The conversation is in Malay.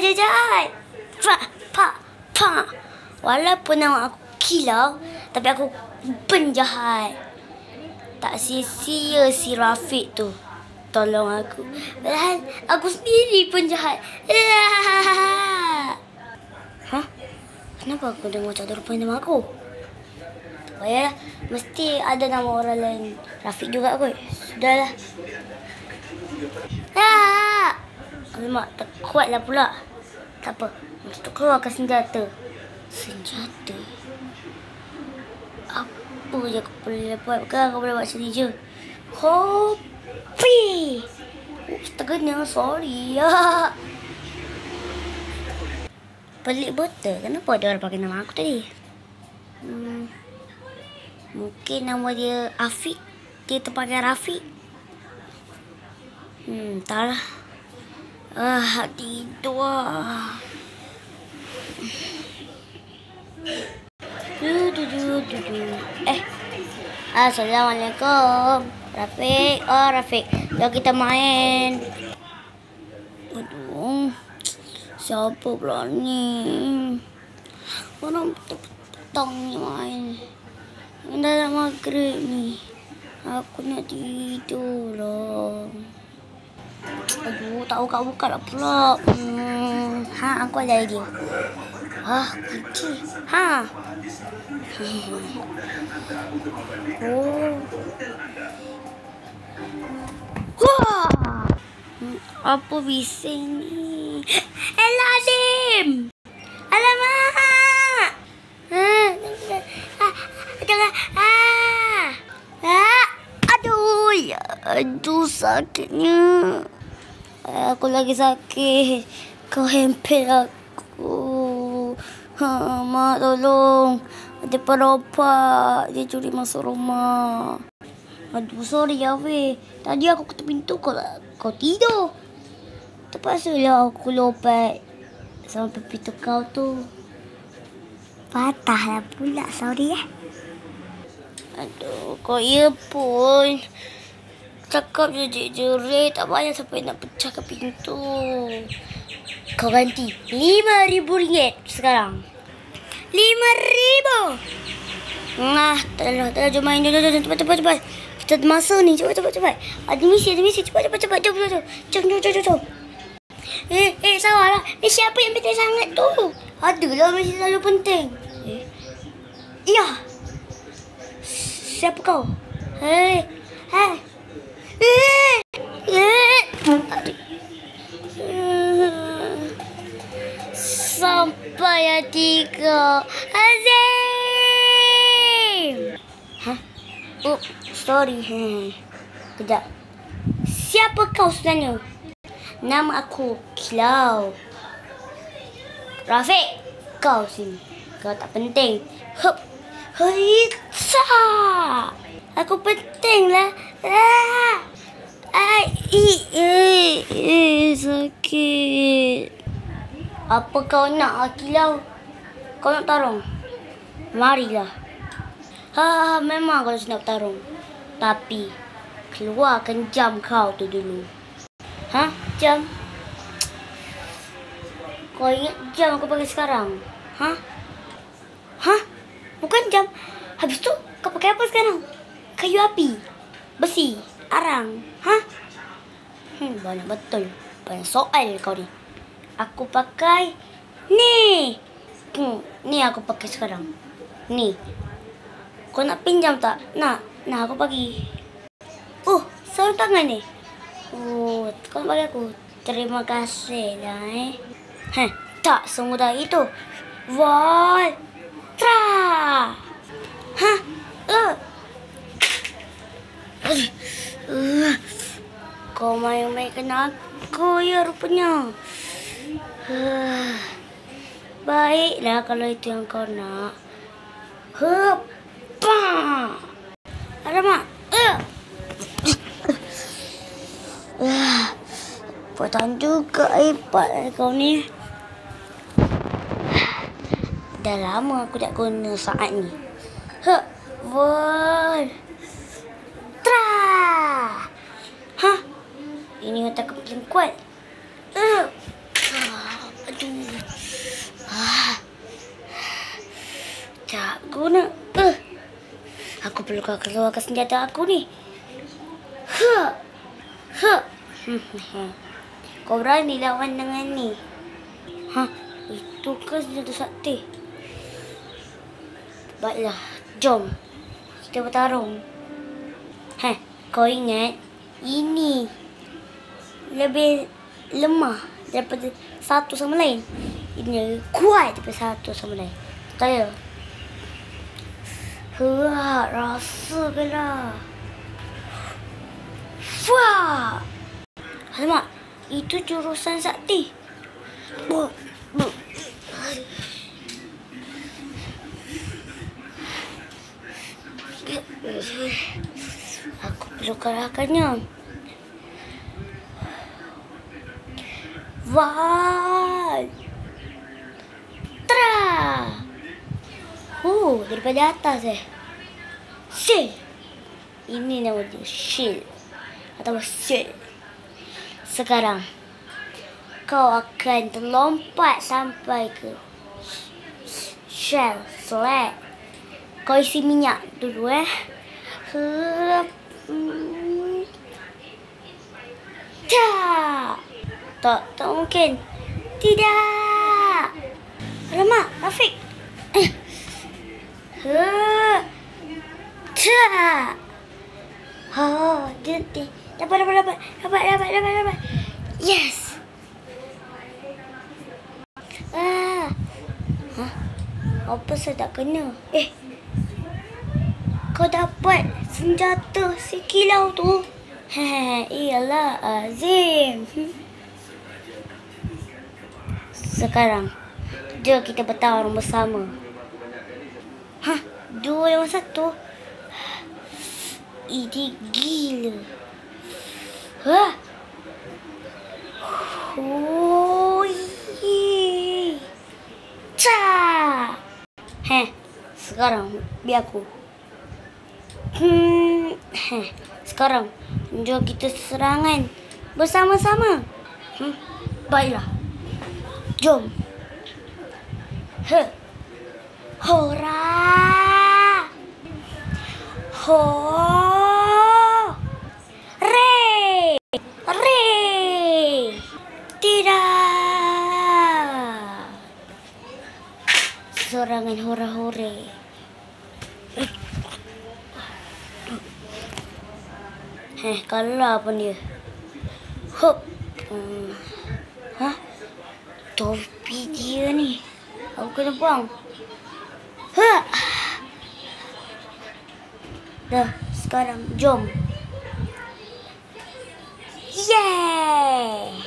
je jahat. Pa. Walaupun nama aku Kilau, tapi aku penjahat. Tak sia-sia si Rafiq tu tolong aku. Padahal aku sendiri penjahat. Hah? Kenapa aku dengar macam ada rupanya nama aku? Tak payahlah. Mesti ada nama orang lain. Rafiq juga kot. Sudahlah. Alamak, tak kuatlah pula. Tak apa. Untuk keluarkan senjata. Senjata? Apa je aku boleh buat? Bukan aku boleh buat sendiri je. Hopi! Terkena, sorry. Pelik betul. Kenapa ada orang pakai nama aku tadi? Mungkin nama dia Afiq. Dia terpakai Rafiq. Entahlah. Tidur lah. Assalamualaikum. Rafiq. Rafiq. Jom kita main. Aduh. Siapa pula ni? Orang petang ni main. Dah maghrib ni. Aku nak tidur lah. Aduh, tak buka-buka lah pula. Aku ada idea. Kunci. Apa bising ni? Azim! Alamak! Aduh, sakitnya. Aku lagi sakit. Kau hempel aku. Mak, tolong. Ada perompak. Dia curi masuk rumah. Aduh, sorry Afiq. Tadi aku ketuk pintu kau tidur. Terpaksalah aku lompat sampai pintu kau tu. Patahlah pula, sorry ya. Aduh, kau ya pun. Cakap je jerit, tak payah sampai nak pecahkan pintu. Kau ganti RM5,000 sekarang. RM5,000. Tak jom main. Cepat. Kita masa ni, cepat. Ada misi. Cepat. Jom. Sabarlah. Misi apa yang penting sangat tu? Adalah misi selalu penting. Ya. Siapa kau? Sampai hati kau. Azim! Sorry. Kejap. Siapa kau sebenarnya? Nama aku Kilau. Rafiq, kau sini. Kau tak penting. Aku penting lah. Sakit. Apa kau nak, Kilau? Kau nak tarung? Marilah. Memang kau nak tarung. Tapi keluarkan jam kau tu dulu. Jam? Kau ingat jam aku pakai sekarang? Bukan jam. Habis tu kau pakai apa sekarang? Kayu api? Besi? Arang? Banyak betul. Banyak soal kau ni. Aku pakai ni. Ni aku pakai sekarang. Ni. Kau nak pinjam tak? Nak aku bagi. Sarung tangan ni. Kau nak bagi aku. Terima kasih lah tak semudah itu. Voltra. Kau main-mainkan aku ya rupanya. Baiklah kalau itu yang kau nak. Alamak. Petang juga hebat kau ni. Dah lama aku tak guna saat ni. Ini otak aku paling kuat. aku nak. Aku perlu keluarkan senjata aku ni. Kau berani lawan dengan ni? Itu kan senjata sakti. Baiklah, jom kita bertarung. Kau ingat ini lebih lemah daripada satu sama lain. Ini lebih kuat daripada satu sama lain. Tak ya? Rasakanlah. Wah! Alamak, itu jurusan sakti. Aku perlu kalahkannya. Daripada atas Shield. Ini nama dia, Shield atau Shield. Sekarang kau akan terlompat sampai ke Shell Flat. Kau isi minyak dulu Tak mungkin. Tidak. Alamak, Rafiq. Dapat. Yes. Apa saya tak kena? Kau dapat senjata si kilau tu? Iyalah, Azim. Sekarang, jom kita bertarung bersama. Dua lawan satu. Ini gila. Sekarang biar aku. Sekarang jom kita serangan bersama-sama. Baiklah. Jom. Hora! Re! Tidak! Serangan hora-hore. Kalah pun dia. Topi dia ni. Aku kena buang. Dah, sekarang jom. Yeay!